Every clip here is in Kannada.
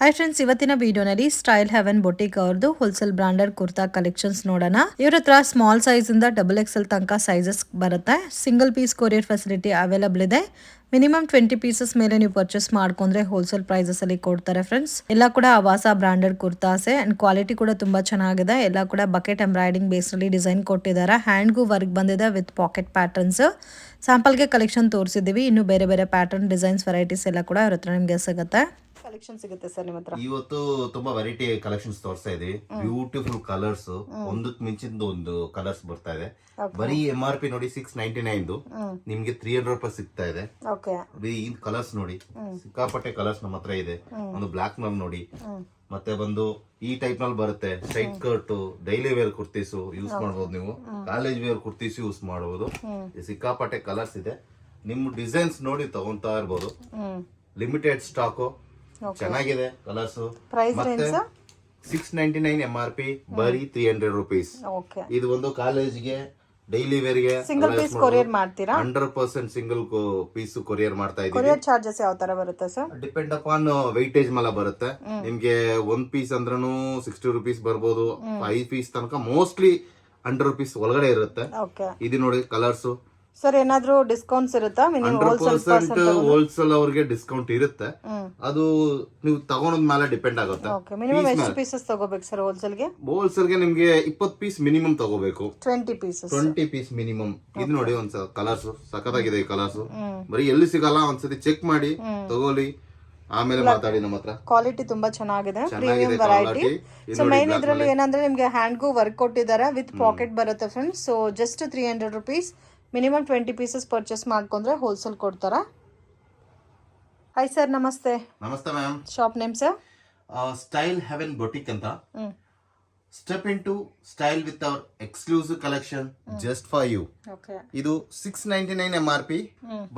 ಹಾಯ್ ಫ್ರೆಂಡ್ಸ್, ಇವತ್ತಿನ ವಿಡಿಯೋನಲ್ಲಿ ಸ್ಟೈಲ್ ಹೆವೆನ್ ಬೊಟಿಕ್ ಅವ್ರದ್ದು ಹೋಲ್ಸೇಲ್ ಬ್ರಾಂಡೆಡ್ ಕುರ್ತಾ ಕಲೆಕ್ಷನ್ಸ್ ನೋಡೋಣ. ಇವ್ರ ಹತ್ರ ಸ್ಮಾಲ್ ಸೈಜ್ ಇಂದ XXL ತನಕ ಸೈಜಸ್ ಬರುತ್ತೆ. Single piece courier facility available ಇದೆ. ಮಿನಿಮಮ್ 20 ಪೀಸಸ್ ಮೇಲೆ ನೀವು ಪರ್ಚೇಸ್ ಮಾಡ್ಕೊಂಡ್ರೆ ಹೋಲ್ಸೇಲ್ ಪ್ರೈಸಸ್ ಅಲ್ಲಿ ಕೊಡ್ತಾರೆ ಫ್ರೆಂಡ್ಸ್. ಎಲ್ಲ ಕೂಡ ಆವಾಸ ಬ್ರಾಂಡೆಡ್ ಕುರ್ತಾಸೆ ಅಂಡ್ ಕ್ವಾಲಿಟಿ ಕೂಡ ತುಂಬಾ ಚೆನ್ನಾಗಿದೆ. ಎಲ್ಲ ಕೂಡ ಬಕೆಟ್ ಎಂಬ್ರಾಯ್ಡಿಂಗ್ ಬೇಸ್ ಅಲ್ಲಿ ಡಿಸೈನ್ ಕೊಟ್ಟಿದ್ದಾರೆ. ಹ್ಯಾಂಡ್ಗೂ ವರ್ಕ್ ಬಂದಿದೆ ವಿತ್ ಪಾಕೆಟ್ ಪ್ಯಾಟರ್ನ್ಸ್. ಸ್ಯಾಂಪಲ್ಗೆ ಕಲೆಕ್ಷನ್ ತೋರಿಸಿದೀವಿ. ಇನ್ನು ಬೇರೆ ಬೇರೆ ಪ್ಯಾಟರ್ನ್ ಡಿಸೈನ್ಸ್ ವೆರೈಟೀಸ್ ಎಲ್ಲ ಕೂಡ ಅವ್ರ ಹತ್ರ ನಿಮ್ಗೆ ಸಿಗುತ್ತೆ. ಕಲೆಕ್ಷನ್ ಸಿಗುತ್ತೆ ಸರ್ ನಿಮ್ಮ ಹತ್ರ. ಇವತ್ತು ತುಂಬಾ ವೆರೈಟಿ ಕಲೆಕ್ಷನ್ಸ್ ತೋರಿಸ್ತಾ ಇದೀವಿ. ಬ್ಯೂಟಿಫುಲ್ ಕಲರ್ಸ್, ಒಂದಕ್ಕೆ ಮಿಂಚಿದ ಒಂದು ಕಲರ್ಸ್ ಬರ್ತಾ ಇದೆ. ಬರೀ MRP ನೋಡಿ 699 ನಿಮ್ಗೆ 300 ರೂಪಾಯಿ ಸಿಗ್ತಾ ಇದೆ. ಈ ಕಲರ್ಸ್ ನೋಡಿ, ಸಿಕ್ಕಾಪಟ್ಟೆ ಕಲರ್ಸ್ ನಮ್ಮ ಹತ್ರ ಇದೆ. ಒಂದು ಬ್ಲಾಕ್ ನಲ್ಲಿ ನೋಡಿ, ಮತ್ತೆ ಬಂದು ಈ ಟೈಪ್ ನಲ್ಲಿ ಬರುತ್ತೆ. Straight cut daily wear kurtis use ಮಾಡಬಹುದು, ನೀವು ಕಾಲೇಜ್ ವೇರ್ ಕುರ್ತೀಸ್ ಯೂಸ್ ಮಾಡಬಹುದು. ಸಿಕ್ಕಾಪಟ್ಟೆ ಕಲರ್ಸ್ ಇದೆ. ನಿಮ್ ಡಿಸೈನ್ಸ್ ನೋಡಿ ತಗೊಂತಾ ಇರ್ಬೋದು. ಲಿಮಿಟೆಡ್ ಸ್ಟಾಕ್, ಚೆನ್ನಾಗಿದೆ ಕಲರ್ಸ್. ಮತ್ತೆ 699 MRP, ಬರೀ 300 ರೂಪೀಸ್. ಇದು ಒಂದು ಕಾಲೇಜ್ಗೆ ಡೈಲಿ ವೇರ್ ಗೆ ಸಿಂಗಲ್ ಪೀಸ್ ಕೊರಿಯರ್ ಮಾಡ್ತೀರಾ? 100% ಸಿಂಗಲ್ ಪೀಸ್ ಕೊರಿಯರ್ ಮಾಡ್ತಾ ಇದೀವಿ. ಕೊರಿಯರ್ ಚಾರ್ಜಸ್ ಯಾವ ತರ ಬರುತ್ತೆ ಸರ್? ಡಿಪೆಂಡ್ ಅಪಾನ್ ವೆಯ್ಟೇಜ್ ಮೇಲೆ ಬರುತ್ತೆ. ನಿಮ್ಗೆ 1 ಪೀಸ್ ಅಂದ್ರೂ 60 ರೂಪೀಸ್ ಬರ್ಬೋದು. 5 ಪೀಸ್ ತನಕ ಮೋಸ್ಟ್ಲಿ 100 ರೂಪೀಸ್ ಒಳಗಡೆ ಇರುತ್ತೆ. ಇದು ನೋಡಿ ಕಲರ್ಸ್. ಸರ್ ಏನಾದ್ರೂ ಡಿಸ್ಕೌಂಟ್ಸ್ ಇರುತ್ತಾ? 100% ಹೋಲ್ಸೇಲ್ ಅವ್ರಿಗೆ ಡಿಸ್ಕೌಂಟ್ ಇರುತ್ತೆ. ಅದು ನೀವು ತಗೊಂಡ್ ಮೇಲೆ ಡಿಪೆಂಡ್ ಆಗುತ್ತೆ. ಮಿನಿಮಮ್ ಎಷ್ಟು ಪೀಸಸ್ ತಗೋಬೇಕು ಸರ್ ಹೋಲ್ಸೇಲ್ಗೆ? ಹೋಲ್ಸೇಲ್ಗೆ ನಿಮ್ಗೆ 20 ಪೀಸ್ ಮಿನಿಮಮ್ ತಗೋಬೇಕು. 20 ಪೀಸ್ ಮಿನಿಮಮ್. ಇದು ನೋಡಿ ಒಂದ್ಸ ಕಲರ್ಸ್ ಸಖತ್ತಾಗಿದೆ. ಈ ಕಲರ್ಸ್ ಬರೀ ಎಲ್ಲಿ ಸಿಗಲ್ಲ, ಒಂದ್ಸತಿ ಚೆಕ್ ಮಾಡಿ ತಗೋಲಿ, ಆಮೇಲೆ ಮಾತಾಡಿ. ನಮ್ಮ ಹತ್ರ ಕ್ವಾಲಿಟಿ ತುಂಬಾ ಚೆನ್ನಾಗಿದೆ, ಪ್ರೀಮಿಯಂ ವೆರೈಟಿ. ಸೊ ಮೈನ್ ಇದ್ರಲ್ಲಿ ಏನಂದ್ರೆ ನಿಮ್ಗೆ ಹ್ಯಾಂಡ್ಗೂ ವರ್ಕ್ ಕೊಟ್ಟಿದ್ದಾರೆ ವಿತ್ ಪಾಕೆಟ್ ಬರುತ್ತೆ friends. So just 300 rupees. Minimum 20 pieces purchase ಮಾಡ್ಕೊಂಡ್ರೆ ಹೋಲ್ಸೇಲ್ ಕೊಡ್ತಾರಾ? ಹಾಯ್ ಸರ್, ನಮಸ್ತೆ. ನಮಸ್ತೆ ma'am. Shop name sir? Style Heaven boutique ಅಂತ. Step into style with our exclusive collection just for you. ಇದು 699 MRP,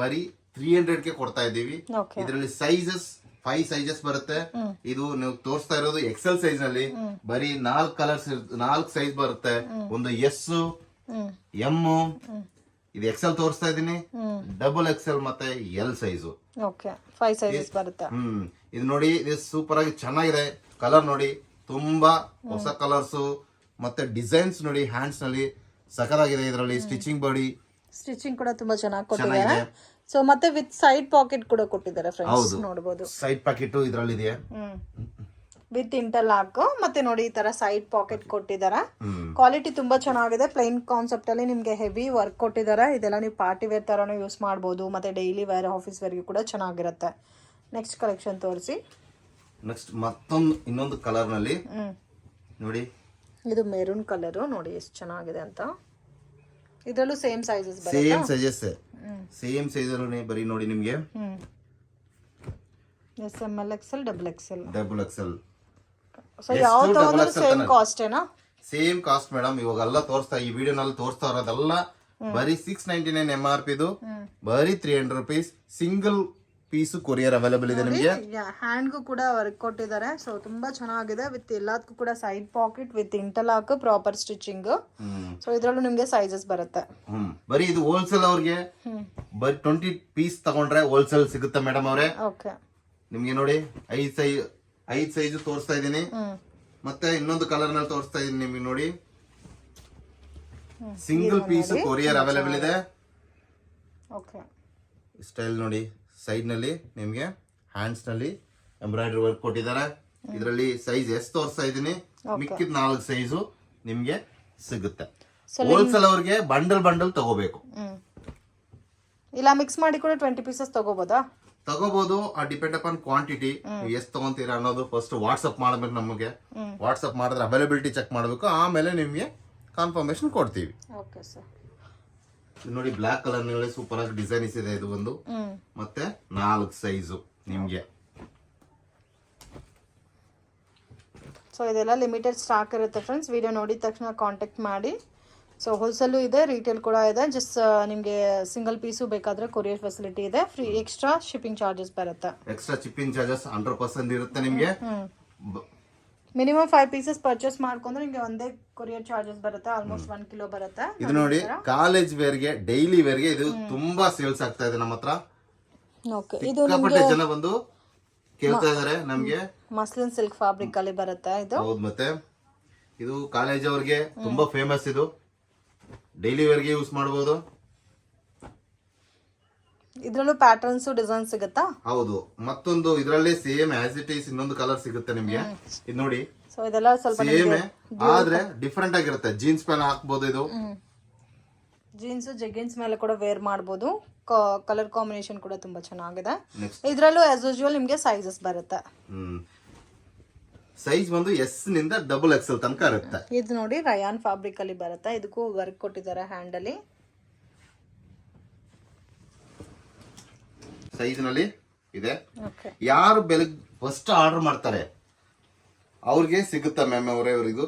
ಬರೀ 300 ಗೆ ಕೊಡ್ತಾ ಇದ್ದೀವಿ. ಇದರಲ್ಲಿ ಸೈಜಸ್ 5 ಸೈಜಸ್ ಬರುತ್ತೆ. ಇದು ನೀವು ತೋರಿಸ್ತಾ ಇರೋದು XL ಸೈಜ್ ನಲ್ಲಿ. ಬರೀ 4 ಕಲರ್ಸ್, 4 ಸೈಜ್ ಬರುತ್ತೆ. ಒಂದು S, M, ಇದು XL ತೋರಿಸ್ತಾ ಇದೀನಿ, XXL ಮತ್ತೆ L ಸೈಜು. 5 ಸೈಜಸ್ ಬರುತ್ತೆ. ಇದು ನೋಡಿ, ಇದು ಸೂಪರ್ ಆಗಿ ಚೆನ್ನಾಗಿದೆ. ಕಲರ್ ನೋಡಿ, ತುಂಬಾ ಹೊಸ ಕಲರ್ಸ್ ಮತ್ತೆ ಡಿಸೈನ್ಸ್ ನೋಡಿ. ಹ್ಯಾಂಡ್ಸ್ ನಲ್ಲಿ ಸಖತ್ತಾಗಿದೆ. ಇದರಲ್ಲಿ ಸ್ಟಿಚಿಂಗ್ ಕೂಡ ತುಂಬಾ ಚೆನ್ನಾಗಿ ಕೊಟ್ಟಿದ್ದಾರೆ. ಸೊ ಮತ್ತೆ ವಿತ್ ಸೈಡ್ ಪಾಕೆಟ್ ಕೂಡ ಕೊಟ್ಟಿದ್ದಾರೆ ಫ್ರೆಂಡ್ಸ್, ನೋಡಬಹುದು. ಸೈಡ್ ಪಾಕೆಟ್ ಇದರಲ್ಲಿ ಇದೆ ವಿತ್ ಇಂಟರ್ಲಾಕ್. ಮತ್ತೆ ನೋಡಿ ಈ ತರ ಸೈಡ್ ಪಾಕೆಟ್ ಕೊಟ್ಟಿದ್ದಾರೆ. ಕ್ವಾಲಿಟಿ ತುಂಬಾ ಚೆನ್ನಾಗಿದೆ. ಪ್ಲೈನ್ ಕಾನ್ಸೆಪ್ಟ್ ಅಲ್ಲಿ ನಿಮ್ಗೆ ಹೆವಿ ವರ್ಕ್ ಕೊಟ್ಟಿದ್ದಾರೆ. ಇದೆಲ್ಲ ನೀವು ಪಾರ್ಟಿ ವೇರ್ ತರಾನು ಯೂಸ್ ಮಾಡಬಹುದು, ಮತ್ತೆ ಡೈಲಿ ವೇರ್, ಆಫೀಸ್ ವೇರ್ಗೆ ಕೂಡ ಚೆನ್ನಾಗಿರುತ್ತೆ. ನೆಕ್ಸ್ಟ್ ಕಲೆಕ್ಷನ್ ತೋರಿಸಿ. ನೆಕ್ಸ್ಟ್ ಇನ್ನೊಂದು ಕಲರ್ ನಲ್ಲಿ ನೋಡಿ. ಇದು ಮೆರೂನ್ ಕಲರ್ ನೋಡಿ ಎಷ್ಟು ಚೆನ್ನಾಗಿದೆ ಅಂತ. ಇದರಲ್ಲೂ ಸೇಮ್ ಸೈಜಸ್ ಸೇಮ್ ಸೈಜ್ ಅಲ್ಲಿ ಬರೀ ನೋಡಿ ನಿಮ್ಗೆ SML, XL, XXL. So same cost madam. ಇವಾಗೆಲ್ಲ ಈ ವಿಡಿಯೋನಲ್ಲಿ ತೋರಿಸ್ತಾ ಇರೋದೆಲ್ಲ ಬರೀ 699 MRP. ಇದು ಬರೀ 300 rupees. Single piece courier available ಇದೆ ನಿಮಗೆ. ಹ್ಯಾಂಡ್ಗೂ ಕೂಡ ವರ್ಕ್ ಕೊಟ್ಟಿದ್ದಾರೆ. ಸೊ ತುಂಬಾ ಚೆನ್ನಾಗಿದೆ. ವಿತ್ ಎಲ್ಲದಕ್ಕೂ ಕೂಡ side pocket with interlock, proper stitching. So ಇದ್ರಲ್ಲೂ ನಿಮ್ಗೆ ಸೈಜಸ್ ಬರುತ್ತೆ. ಬರೀ ಇದು ಹೋಲ್ಸೇಲ್ ಅವ್ರಿಗೆ ಬರೀ 20 ಪೀಸ್ ತಗೊಂಡ್ರೆ ಹೋಲ್ಸೇಲ್ ಸಿಗುತ್ತೆ ಮೇಡಮ್ ಅವರೇ. ನಿಮ್ಗೆ ನೋಡಿ 5 ಸೈಜ್ ತೋರಿಸ್ತಾ ಇದೀನಿ. ಮತ್ತೆ ಇನ್ನೊಂದು ಕಲರ್ ನಲ್ಲಿ ತೋರಿಸ್ತಾ ಇದೀನಿ ನಿಮ್ಗೆ ನೋಡಿ. ಸಿಂಗಲ್ ಪೀಸ್ ಕೊರಿಯರ್ ಅವೈಲೇಬಲ್ ಇದೆ. ಸ್ಟೈಲ್ ನೋಡಿ, ಸೈಡ್ ನಲ್ಲಿ ನಿಮ್ಗೆ ಹ್ಯಾಂಡ್ಸ್ ನಲ್ಲಿ ಎಂಬ್ರಾಯ್ಡರಿ ವರ್ಕ್ ಕೊಟ್ಟಿದ್ದಾರೆ. ಇದರಲ್ಲಿ ಸೈಜ್ S ತೋರಿಸ್ತಾ ಇದೀನಿ. ಮಿಕ್ಕಿದ 4 ಸೈಜು ನಿಮ್ಗೆ ಸಿಗುತ್ತೆ. ಹೋಲ್ಸೇಲ್ ಅವ್ರಿಗೆ ಬಂಡಲ್ ತಗೋಬೇಕು. ಇಲ್ಲ ಮಿಕ್ಸ್ ಮಾಡಿ ಕೂಡ 20 ಪೀಸಸ್ ತಗೋಬೋದಾ? ತಗೋಬಹುದು. ಡಿಪೆಂಡ್ ಅಪಾನ್ ಕ್ವಾಂಟಿಟಿ, ಎಷ್ಟು ತಗೊಂತೀರಾ ಅನ್ನೋದು ಫಸ್ಟ್ ವಾಟ್ಸ್ಆಪ್ ಮಾಡಬೇಕು ನಮಗೆ. ವಾಟ್ಸ್ಆಪ್ ಮಾಡಿದ್ರೆ ಅವೈಲಬಿಲಿಟಿ ಚೆಕ್ ಮಾಡಬೇಕು, ಆಮೇಲೆ ನಿಮ್ಗೆ ಕನ್ಫರ್ಮೇಶನ್ ಕೊಡ್ತೀವಿ. ನೋಡಿ ಬ್ಲಾಕ್ ಕಲರ್ ನಲ್ಲಿ ಸೂಪರ್ ಆಗಿ ಡಿಸೈನ್ಸ್ ಇದೆ. ಇದು ಒಂದು ಮತ್ತೆ 4 ಸೈಜು ನಿಮ್ಗೆ. ಸೊ ಇದೆಲ್ಲ ಲಿಮಿಟೆಡ್ ಸ್ಟಾಕ್ ಇರುತ್ತೆ ಫ್ರೆಂಡ್ಸ್. ವಿಡಿಯೋ ನೋಡಿದ ತಕ್ಷಣ ಕಾಂಟ್ಯಾಕ್ಟ್ ಮಾಡಿ. ಸೊ ಹೋಲ್ಸೇಲು ಇದೆ, ರಿಟೇಲ್ ಕೂಡ ಇದೆ. ಜಸ್ಟ್ ನಿಮಗೆ ಸಿಂಗಲ್ ಪೀಸು ಬೇಕಾದ್ರೆ ಕೊರಿಯರ್ ಫೆಸಿಲಿಟಿ ಇದೆ. ಫ್ರೀ ಎಕ್ಸ್ಟ್ರಾ ಶಿಪ್ಪಿಂಗ್ ಚಾರ್ಜಸ್ ಬರುತ್ತೆ. ಎಕ್ಸ್ಟ್ರಾ ಶಿಪ್ಪಿಂಗ್ ಚಾರ್ಜಸ್ 100% ಇರುತ್ತೆ ನಿಮಗೆ. ಮಿನಿಮಮ್ 5 ಪೀಸಸ್ ಪರ್ಚೇಸ್ ಮಾಡ್ಕೊಂಡ್ರೆ ನಿಮಗೆ ಒಂದೇ ಕೊರಿಯರ್ ಚಾರ್ಜಸ್ ಬರುತ್ತೆ. ಆಲ್ಮೋಸ್ಟ್ 1 ಕಿಲೋ ಬರುತ್ತೆ. ಇದು ನೋಡಿ ಕಾಲೇಜ್ ವೇರ್ಗೆ, ಡೈಲಿ ವೇರ್ಗೆ ಇದು ತುಂಬಾ ಸೇಲ್ಸ್ ಆಗ್ತಾ ಇದೆ ನಮ್ಮ ಹತ್ರ. ಇದು ಜನ ಬಂದು ಕೇಳ್ತಾ ಇದಾರೆ ನಮ್ಗೆ. ಮಸ್ಲಿನ್ ಸಿಲ್ಕ್ ಫ್ಯಾಬ್ರಿಕ್ ಅಲ್ಲಿ ಬರುತ್ತೆ ಇದು. ಹೌದು, ಮತ್ತೆ ಇದು ಕಾಲೇಜ್ ಅವ್ರಿಗೆ ತುಂಬಾ ಫೇಮಸ್. ಇದು ಡೈಲಿ ವೇರ್ಗೆ ಯೂಸ್ ಮಾಡಬಹುದು. ಇದ್ರಲ್ಲೂ ಪ್ಯಾಟರ್ನ್ಸ್ ಡಿಸೈನ್ ಸಿಗುತ್ತಾ? ಹೌದು, ಮತ್ತೊಂದು ಇದರಲ್ಲೇ ಸೇಮ್ ಆಸ್ ಇಟ್ ಈಸ್ ಇನ್ನೊಂದು ಕಲರ್ ಸಿಗುತ್ತೆ ನಿಮ್ಗೆ. ಇದು ನೋಡಿ, ಸೊ ಇದೆಲ್ಲ ಸ್ವಲ್ಪ ಸೇಮ್ ಆದ್ರೆ ಡಿಫ್ರೆಂಟ್ ಆಗಿರುತ್ತೆ. ಜೀನ್ಸ್ ಮೇಲೆ ಹಾಕ್ಬೋದು. ಇದು ಜೀನ್ಸ್ ಜೆಗಿನ್ಸ್ ಮೇಲೆ ಕೂಡ ವೇರ್ ಮಾಡಬಹುದು. ಕಲರ್ ಕಾಂಬಿನೇಷನ್ ಕೂಡ ತುಂಬಾ ಚೆನ್ನಾಗಿದೆ. ಇದ್ರಲ್ಲೂ ಆಸ್ ಯೂಶುವಲ್ ನಿಮ್ಗೆ ಸೈಜಸ್ ಬರುತ್ತೆ. ಸೈಜ್ ಬಂದು ಎಸ್ ನಿಂದ ಡಬಲ್ ಎಕ್ಸೆಲ್ ತನಕ ಇರುತ್ತೆ. ಇದು ನೋಡಿ ರಯಾನ್ ಫ್ಯಾಬ್ರಿಕ್ ಅಲ್ಲಿ ಬರುತ್ತೆ. ಇದಕ್ಕೂ ವರ್ಕ್ ಕೊಟ್ಟಿದ್ದಾರೆ ಹ್ಯಾಂಡ್ ಅಲ್ಲಿ. ಸೈಜ್ ನಲ್ಲಿ ಇದೆ. ಯಾರು ಬೆಳಗ್ಗೆ ಫಸ್ಟ್ ಆರ್ಡರ್ ಮಾಡ್ತಾರೆ ಅವ್ರಿಗೆ ಸಿಗುತ್ತಾ ಮ್ಯಾಮ್ ಅವರೇ ಅವರಿಗೂ.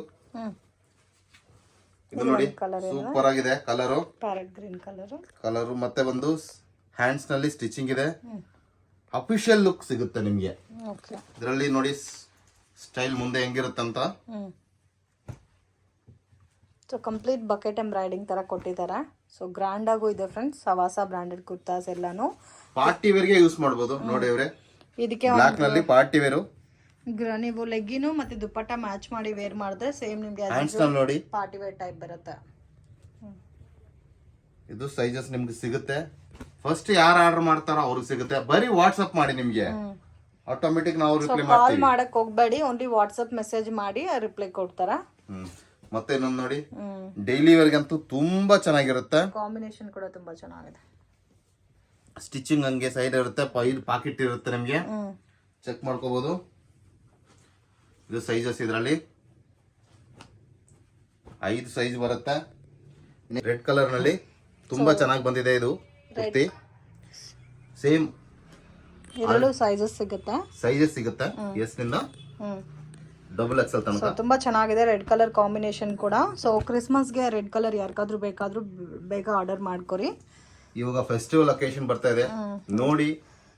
ಇದು ನೋಡಿ ಸೂಪರ್ ಆಗಿದೆ ಕಲರು. ಪ್ಯಾರೆಟ್ ಗ್ರೀನ್ ಕಲರು ಮತ್ತೆ ಒಂದು ಹ್ಯಾಂಡ್ಸ್ ನಲ್ಲಿ ಸ್ಟಿಚಿಂಗ್ ಇದೆ. ಅಫಿಷಿಯಲ್ ಲುಕ್ ಸಿಗುತ್ತೆ ನಿಮ್ಗೆ. ಇದರಲ್ಲಿ ನೋಡಿ ಸ್ಟೈಲ್ ಮುಂದೆ ಹೆಂಗಿರುತ್ತಂತ. ಸೊ ಕಂಪ್ಲೀಟ್ ಬಕೆಟ್ ಎಂಬ್ರಾಯ್ಡಿಂಗ್ ತರ ಕೊಟ್ಟಿದ್ದಾರೆ. ಸೊ ಗ್ರ್ಯಾಂಡ್ ಆಗು ಇದೆ ಫ್ರೆಂಡ್ಸ್. ಸವಾಸ ಬ್ರಾಂಡೆಡ್ ಕುರ್ತಾಸ್ ಎಲ್ಲಾನು ಪಾರ್ಟಿ ವೇರ್ ಗೆ ಯೂಸ್ ಮಾಡಬಹುದು. ನೋಡಿ ಅವರೇ, ಇದಕ್ಕೆ ಬ್ಲಾಕ್ ನಲ್ಲಿ ಪಾರ್ಟಿ ವೇರು. ನೀವು ಲೆಗ್ಗಿನು ಮತ್ತೆ ದುಪ್ಪಟ್ಟ ಮ್ಯಾಚ್ ಮಾಡಿ ವೇರ್ ಮಾಡಿದ್ರೆ ಸೇಮ್ ನಿಮ್ಗೆ ಹ್ಯಾಂಡ್ಸ್ ನಲ್ಲಿ ನೋಡಿ ಪಾರ್ಟಿ ವೇರ್ ಟೈಪ್ ಬರುತ್ತೆ. ಇದು ಸೈಜಸ್ ನಿಮ್ಗೆ ಸಿಗುತ್ತೆ. ಫಸ್ಟ್ ಯಾರು ಆರ್ಡರ್ ಮಾಡ್ತಾರೋ ಅವ್ರಿಗೆ ಸಿಗುತ್ತೆ. ಬರೀ ವಾಟ್ಸ್ಆಪ್ ಮಾಡಿ, ನಿಮ್ಗೆ ಆಟೋಮೆಟಿಕ್ ನಾವು ರಿಪ್ಲೈ ಕಾಲ್ ಮಾಡ್ತೀವಿ. ಮಾಡಕ್ ಹೋಗ್ಬೇಡಿ, ಓನ್ಲಿ ವಾಟ್ಸ್ಆಪ್ ಮೆಸೇಜ್ ಮಾಡಿ ರಿಪ್ಲೈ ಕೊಡ್ತಾರ. ಮತ್ತೆ ಇನ್ನೊಂದು ನೋಡಿ, ಡೈಲಿ ವೇರ್ಗಂತೂ ತುಂಬಾ ಚೆನ್ನಾಗಿರುತ್ತೆ. ಕಾಂಬಿನೇಷನ್ ಕೂಡ ತುಂಬಾ ಚೆನ್ನಾಗಿದೆ. ಸ್ಟಿಚಿಂಗ್ ಹಂಗೆ ಸೈಡ್ ಇರುತ್ತೆ, ಪಾಕೆಟ್ ಇರುತ್ತೆ. ನಿಮ್ಗೆ ಚೆಕ್ ಮಾಡ್ಕೋಬಹುದು. ಇದು ಸೈಜಸ್ ಇದರಲ್ಲಿ 5 ಸೈಜ್ ಬರುತ್ತೆ. ರೆಡ್ ಕಲರ್ ನಲ್ಲಿ ತುಂಬಾ ಚೆನ್ನಾಗಿ ಬಂದಿದೆ. ಇದು ಕುರ್ತಿ ಸೇಮ್ ಇದರಲ್ಲೂ ಸೈಜಸ್ ಸಿಗುತ್ತೆ ಎಸ್ ನಿಂದ ಡಬಲ್ ಎಕ್ಸೆಲ್ ತನಕ. ತುಂಬಾ ಚೆನ್ನಾಗಿದೆ ರೆಡ್ ಕಲರ್ ಕಾಂಬಿನೇಷನ್ ಕೂಡ. ಸೊ ಕ್ರಿಸ್ಮಸ್ಗೆ ರೆಡ್ ಕಲರ್ ಯಾರಿಗಾದ್ರೂ ಬೇಕಾದ್ರೂ ಬೇಗ ಆರ್ಡರ್ ಮಾಡ್ಕೊರಿ. ಇವಾಗ ಫೆಸ್ಟಿವಲ್ ಅಕೇಶನ್ ಬರ್ತಾ ಇದೆ ನೋಡಿ.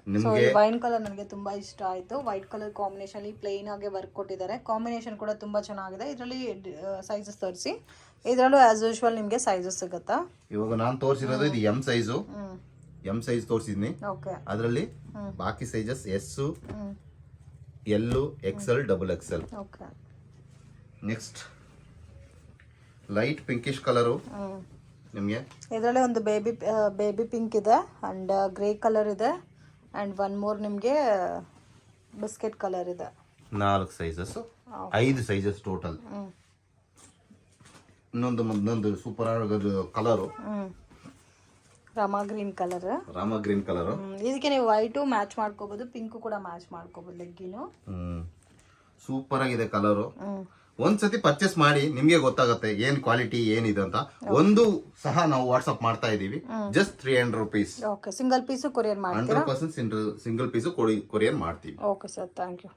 ನಿಮ್ಗೆ ವೈನ್ ಕಲರ್ ನನಗೆ ತುಂಬಾ ಇಷ್ಟ ಆಯ್ತು. ವೈಟ್ ಕಲರ್ ಕಾಂಬಿನೇಷನ್ ಅಲ್ಲಿ ಪ್ಲೇನ್ ಆಗಿ ವರ್ಕ್ ಕೊಟ್ಟಿದ್ದಾರೆ. ಕಾಂಬಿನೇಷನ್ ಕೂಡ ತುಂಬಾ ಚೆನ್ನಾಗಿದೆ. ಇದರಲ್ಲಿ ಸೈಜಸ್ ತೋರಿಸಿ. ಇದರಲ್ಲೂ ಆಸ್ ಯೂಶುವಲ್ ನಿಮ್ಗೆ ಸೈಜಸ್ ಸಿಗುತ್ತಾ? ಇವಾಗ ನಾನು ತೋರಿಸಿರೋದು ಇದು ಎಂ ಸೈಜು. ಎಂ ಸೈಜ್ ತೋರಿಸಿದ್ನಿ. ಅದರಲ್ಲಿ ಬಾಕಿ sizes S, L, XL, double XL. Next light pinkish colour ನಿಮ್ಗೆ. ಇದರಲ್ಲಿ ಒಂದು ಬೇಬಿ ಪಿಂಕ್ ಇದೆ ಅಂಡ್ ಗ್ರೇ ಕಲರ್ ಇದೆ ಅಂಡ್ ಒನ್ ಮೋರ್ ನಿಮ್ಗೆ ಬಿಸ್ಕೆಟ್ ಕಲರ್ ಇದೆ. 4 ಸೈಜಸ್, 5 ಸೈಜಸ್ ಟೋಟಲ್. ಇನ್ನೊಂದು ಸೂಪರ್ ಕಲರು ರಾಮಾ ಗ್ರೀನ್ ಕಲರ್. ಇದಕ್ಕೆ ನೀವು ವೈಟು ಮ್ಯಾಚ್ ಮಾಡ್ಕೋಬಹುದು, ಪಿಂಕ್ ಕೂಡ ಮ್ಯಾಚ್ ಮಾಡ್ಕೋಬಹುದು. ಲೆಗ್ಗಿನು ಸೂಪರ್ ಆಗಿದೆ ಕಲರು. ಒಂದ್ಸತಿ ಪರ್ಚೇಸ್ ಮಾಡಿ ನಿಮ್ಗೆ ಗೊತ್ತಾಗುತ್ತೆ ಏನ್ ಕ್ವಾಲಿಟಿ ಏನಿದೆ ಅಂತ. ಒಂದು ಸಹ ನಾವು ವಾಟ್ಸ್ಆಪ್ ಮಾಡ್ತಾ ಇದೀವಿ. Just 300 rupees. Single piece courier ಮಾಡ್ತೀರಾ? 100% ಸಿಂಗಲ್ ಪೀಸು ಕೊರಿಯರ್ ಮಾಡ್ತೀವಿ. Okay sir, thank you.